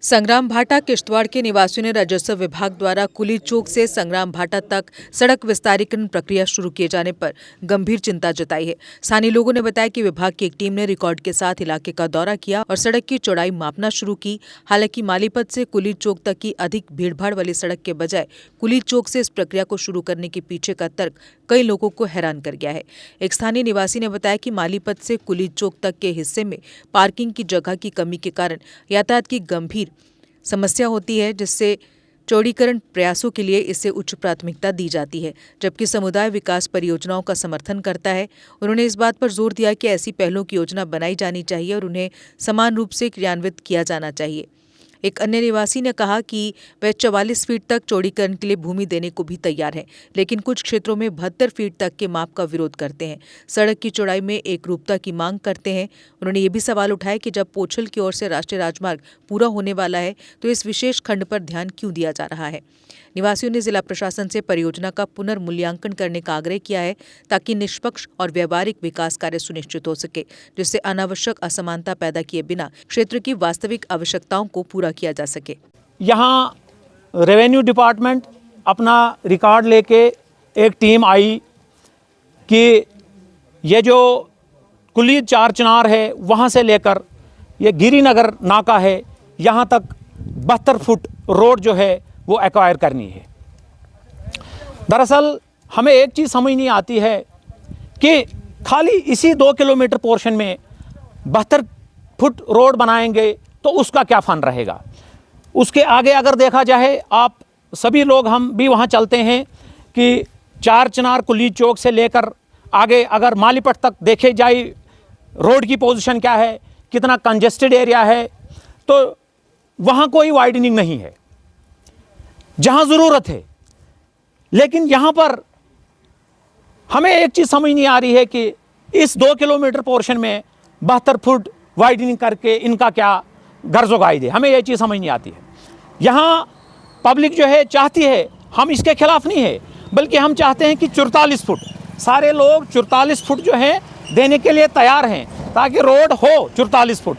संग्राम भाटा किश्तवाड़ के निवासियों ने राजस्व विभाग द्वारा कुली चौक से संग्राम भाटा तक सड़क विस्तारीकरण प्रक्रिया शुरू किए जाने पर गंभीर चिंता जताई है। स्थानीय लोगों ने बताया कि विभाग की एक टीम ने रिकॉर्ड के साथ इलाके का दौरा किया और सड़क की चौड़ाई मापना शुरू की। हालांकि मालीपत से कुली चौक तक की अधिक भीड़भाड़ वाली सड़क के बजाय कुली चौक से इस प्रक्रिया को शुरू करने के पीछे का तर्क कई लोगों को हैरान कर गया है। एक स्थानीय निवासी ने बताया कि मालीपत से कुली चौक तक के हिस्से में पार्किंग की जगह की कमी के कारण यातायात की गंभीर समस्या होती है, जिससे चौड़ीकरण प्रयासों के लिए इसे उच्च प्राथमिकता दी जाती है, जबकि समुदाय विकास परियोजनाओं का समर्थन करता है। उन्होंने इस बात पर जोर दिया कि ऐसी पहलों की योजना बनाई जानी चाहिए और उन्हें समान रूप से क्रियान्वित किया जाना चाहिए। एक अन्य निवासी ने कहा कि वह 44 फीट तक चौड़ीकरण के लिए भूमि देने को भी तैयार है, लेकिन कुछ क्षेत्रों में 72 फीट तक के माप का विरोध करते हैं। सड़क की चौड़ाई में एक रूपता की मांग करते हैं। उन्होंने ये भी सवाल उठाया कि जब पोछल की ओर से राष्ट्रीय राजमार्ग पूरा होने वाला है तो इस विशेष खंड पर ध्यान क्यों दिया जा रहा है। निवासियों ने जिला प्रशासन से परियोजना का पुनर्मूल्यांकन करने का आग्रह किया है ताकि निष्पक्ष और व्यावहारिक विकास कार्य सुनिश्चित हो सके, जिससे अनावश्यक असमानता पैदा किए बिना क्षेत्र की वास्तविक आवश्यकताओं को पूरा किया जा सके। यहाँ रेवेन्यू डिपार्टमेंट अपना रिकॉर्ड लेके एक टीम आई कि ये जो कुली चार चिनार है वहाँ से लेकर ये गिरीनगर नाका है यहाँ तक 72 फुट रोड जो है वो एक्वायर करनी है। दरअसल हमें एक चीज़ समझ नहीं आती है कि खाली इसी 2 किलोमीटर पोर्शन में 72 फुट रोड बनाएंगे तो उसका क्या फ़न रहेगा। उसके आगे अगर देखा जाए, आप सभी लोग हम भी वहाँ चलते हैं कि चार चिनार कुली चौक से लेकर आगे अगर मालीपट तक देखे जाए रोड की पोजीशन क्या है, कितना कंजेस्टेड एरिया है, तो वहाँ कोई वाइडनिंग नहीं है जहाँ ज़रूरत है। लेकिन यहाँ पर हमें एक चीज़ समझ नहीं आ रही है कि इस 2 किलोमीटर पोर्शन में 72 फुट वाइडनिंग करके इनका क्या गर्जोगाई दे, हमें ये चीज़ समझ नहीं आती है। यहाँ पब्लिक जो है चाहती है, हम इसके खिलाफ नहीं है, बल्कि हम चाहते हैं कि 44 फुट सारे लोग 44 फुट जो है देने के लिए तैयार हैं, ताकि रोड हो 44 फुट,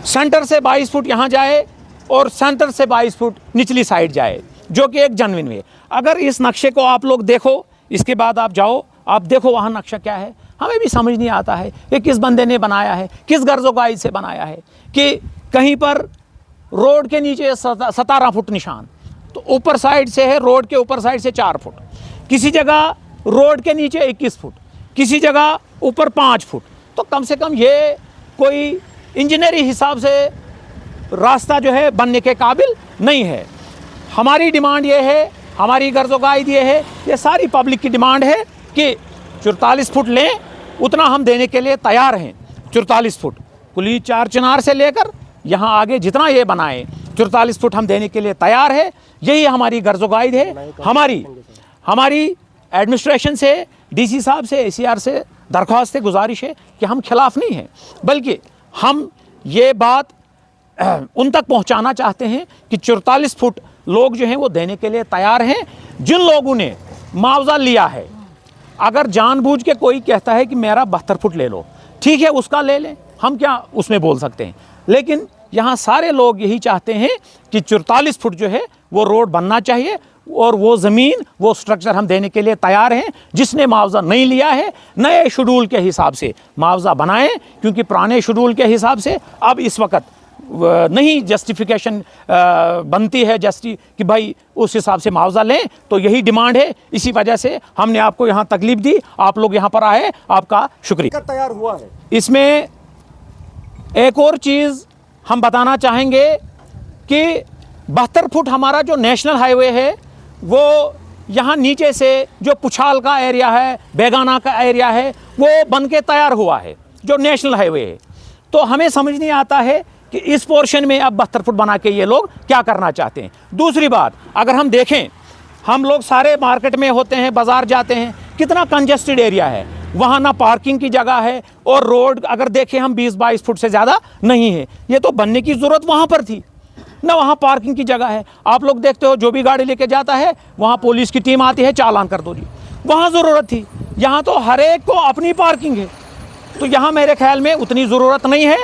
सेंटर से 22 फुट यहाँ जाए और सेंटर से 22 फुट निचली साइड जाए, जो कि एक जेन्युइन वे। अगर इस नक्शे को आप लोग देखो, इसके बाद आप जाओ, आप देखो वहाँ नक्शा क्या है, हमें भी समझ नहीं आता है कि किस बंदे ने बनाया है, किस गर्जोगाई से बनाया है। कि कहीं पर रोड के नीचे 17 फुट निशान, तो ऊपर साइड से है, रोड के ऊपर साइड से 4 फुट, किसी जगह रोड के नीचे 21 फुट, किसी जगह ऊपर 5 फुट। तो कम से कम ये कोई इंजीनियरिंग हिसाब से रास्ता जो है बनने के काबिल नहीं है। हमारी डिमांड ये है, हमारी गर्जोगाई ये है, ये सारी पब्लिक की डिमांड है कि 44 फुट लें, उतना हम देने के लिए तैयार हैं। 44 फुट कुली चार चिनार से लेकर यहाँ आगे जितना ये बनाए 44 फुट हम देने के लिए तैयार है। यही हमारी गर्जोगाई है। हमारी एडमिनिस्ट्रेशन से, डीसी साहब से, एसीआर से दरख्वास्त है, गुजारिश है कि हम खिलाफ नहीं हैं, बल्कि हम ये बात उन तक पहुंचाना चाहते हैं कि 44 फुट लोग जो हैं वो देने के लिए तैयार हैं। जिन लोगों ने मुआवजा लिया है, अगर जानबूझ के कोई कहता है कि मेरा 72 फुट ले लो, ठीक है, उसका ले लें, हम क्या उसमें बोल सकते हैं। लेकिन यहाँ सारे लोग यही चाहते हैं कि 44 फुट जो है वो रोड बनना चाहिए और वो ज़मीन, वो स्ट्रक्चर हम देने के लिए तैयार हैं। जिसने मुआवजा नहीं लिया है, नए शेड्यूल के हिसाब से मुआवजा बनाएं, क्योंकि पुराने शेड्यूल के हिसाब से अब इस वक्त नहीं जस्टिफिकेशन बनती है कि भाई उस हिसाब से मुआवजा लें। तो यही डिमांड है, इसी वजह से हमने आपको यहाँ तकलीफ दी, आप लोग यहाँ पर आए, आपका शुक्रिया। तैयार हुआ है। इसमें एक और चीज़ हम बताना चाहेंगे कि 72 फुट हमारा जो नेशनल हाईवे है वो यहाँ नीचे से जो पुछाल का एरिया है, बेगाना का एरिया है, वो बन के तैयार हुआ है, जो नेशनल हाईवे है। तो हमें समझ नहीं आता है कि इस पोर्शन में अब 72 फुट बना के ये लोग क्या करना चाहते हैं। दूसरी बात, अगर हम देखें, हम लोग सारे मार्केट में होते हैं, बाज़ार जाते हैं, कितना कंजेस्टेड एरिया है, वहाँ ना पार्किंग की जगह है और रोड अगर देखें हम 20-22 फुट से ज़्यादा नहीं है। ये तो बनने की ज़रूरत वहाँ पर थी ना, वहाँ पार्किंग की जगह है। आप लोग देखते हो जो भी गाड़ी लेके जाता है वहाँ पुलिस की टीम आती है, चालान कर दो जी, वहाँ ज़रूरत थी। यहाँ तो हर एक को अपनी पार्किंग है, तो यहाँ मेरे ख्याल में उतनी ज़रूरत नहीं है।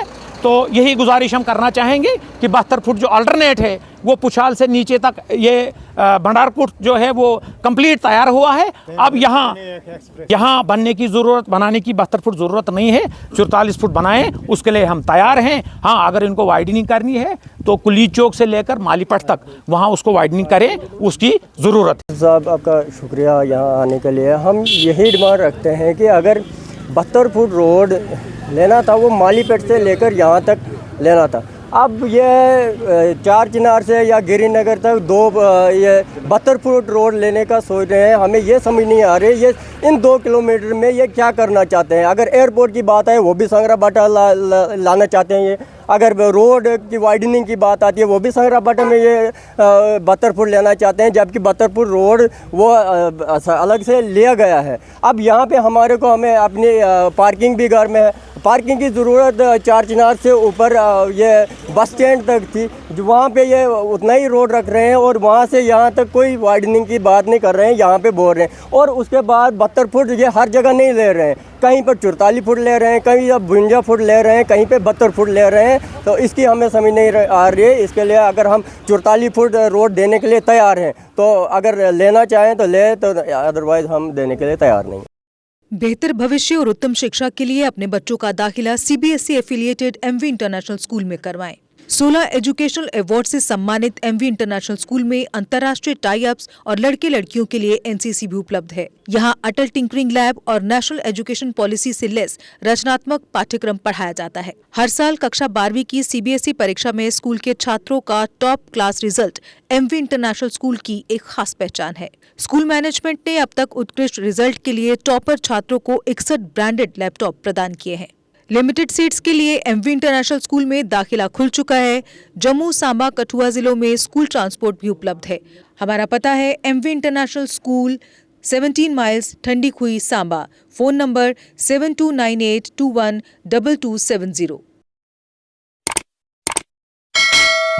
तो यही गुजारिश हम करना चाहेंगे कि 72 फुट जो अल्टरनेट है वो पुछाल से नीचे तक ये भंडारकोट जो है वो कंप्लीट तैयार हुआ है। अब यहाँ बनने की ज़रूरत, बनाने की 72 फुट ज़रूरत नहीं है, 44 फुट बनाएं, उसके लिए हम तैयार हैं। हाँ, अगर इनको वाइडनिंग करनी है तो कुली चौक से लेकर मालीपट तक वहाँ उसको वाइडनिंग करें, उसकी ज़रूरत है। साहब आपका शुक्रिया यहाँ आने के लिए। हम यही डिमांड रखते हैं कि अगर 72 फुट रोड लेना था वो मालीपेट से लेकर यहाँ तक लेना था। अब ये चार चिनार से या गिरिनगर तक ये 72 फुट रोड लेने का सोच रहे हैं। हमें ये समझ नहीं आ रही ये इन 2 किलोमीटर में ये क्या करना चाहते हैं। अगर एयरपोर्ट की बात है वो भी संगरा बाटा लाना चाहते हैं ये। अगर रोड की वाइडनिंग की बात आती है वो भी संगरा बाटा में ये 72 फुट लेना चाहते हैं, जबकि 72 फुट रोड वो अलग से लिया गया है। अब यहाँ पे हमें अपनी पार्किंग भी घर में है, पार्किंग की ज़रूरत चार चिनार से ऊपर ये बस स्टैंड तक थी, जो वहाँ पे ये उतना ही रोड रख रहे हैं और वहाँ से यहाँ तक कोई वाइडनिंग की बात नहीं कर रहे हैं, यहाँ पे बोल रहे हैं। और उसके बाद 72 फुट ये हर जगह नहीं ले रहे हैं, कहीं पर 44 फुट ले रहे हैं, कहीं 52 फुट ले रहे हैं, कहीं पे 72 फुट ले रहे हैं। तो इसकी हमें समझ नहीं आ रही है। इसके लिए अगर हम 44 फुट रोड देने के लिए तैयार हैं तो अगर लेना चाहें तो ले, तो अदरवाइज़ हम देने के लिए तैयार नहीं। बेहतर भविष्य और उत्तम शिक्षा के लिए अपने बच्चों का दाखिला CBSE affiliated MV international school में करवाएं। 16 एजुकेशनल अवार्ड से सम्मानित एमवी इंटरनेशनल स्कूल में अंतर्राष्ट्रीय टाई अप्स और लड़के लड़कियों के लिए एनसीसी भी उपलब्ध है। यहाँ अटल टिंकरिंग लैब और नेशनल एजुकेशन पॉलिसी से लेस रचनात्मक पाठ्यक्रम पढ़ाया जाता है। हर साल कक्षा 12वीं की सीबीएसई परीक्षा में स्कूल के छात्रों का top class result MV international school की एक खास पहचान है। स्कूल मैनेजमेंट ने अब तक उत्कृष्ट रिजल्ट के लिए टॉपर छात्रों को 61 ब्रांडेड लैपटॉप प्रदान किए हैं। लिमिटेड सीट्स के लिए एमवी इंटरनेशनल स्कूल में दाखिला खुल चुका है। जम्मू, सांबा, कठुआ जिलों में स्कूल ट्रांसपोर्ट भी उपलब्ध है। हमारा पता है MV international school, 17 miles, Thandi Khui, Samba. Phone number 7298212270।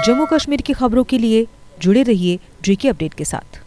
Jammu Kashmir की खबरों के लिए जुड़े रहिए JK अपडेट के साथ।